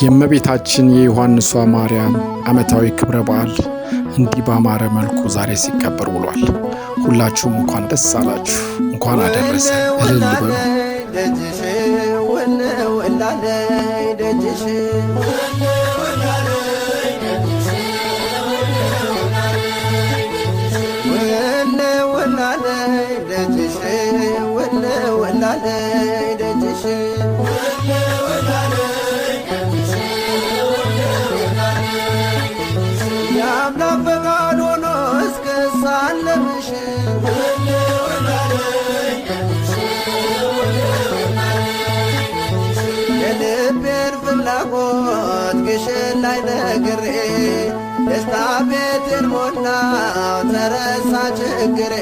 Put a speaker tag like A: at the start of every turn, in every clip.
A: የእመቤታችን የዮሐንሷ ማርያም ዓመታዊ ክብረ በዓል እንዲህ ባማረ መልኩ ዛሬ ሲከበር ውሏል። ሁላችሁም እንኳን ደስ አላችሁ፣ እንኳን አደረሰ። እልል በሉ።
B: ግሽን ላይ ነግሬ ደስታ ቤትን ሞላው ተረሳ ችግሬ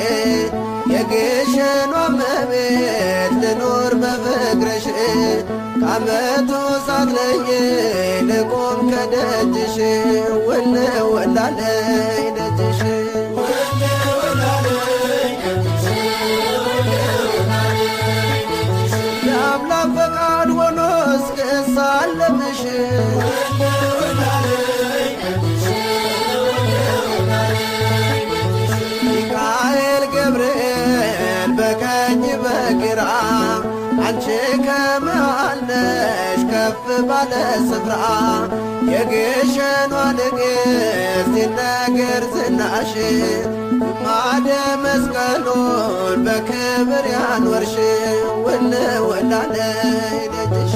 B: የግሽኗ እመቤት ልኖር በፍቅርሽ ከዓመቱ ሳትለይ ልቁም ከደጅሽ ውል ውላለይ ደጅሽ የአምላክ ፈቃድ ሆኖ እስክሳለምሽ ሚካኤል ገብርኤል በቀኝ በግራ አንቺ ከመሃል ነሽ ከፍ ባለ ስፍራ የግሸኗ ንግሥት ይነገር ዝናሽ ግማደ መስቀሉን በክብር ያኖርሽ ውል ውላለይ ደጅሽ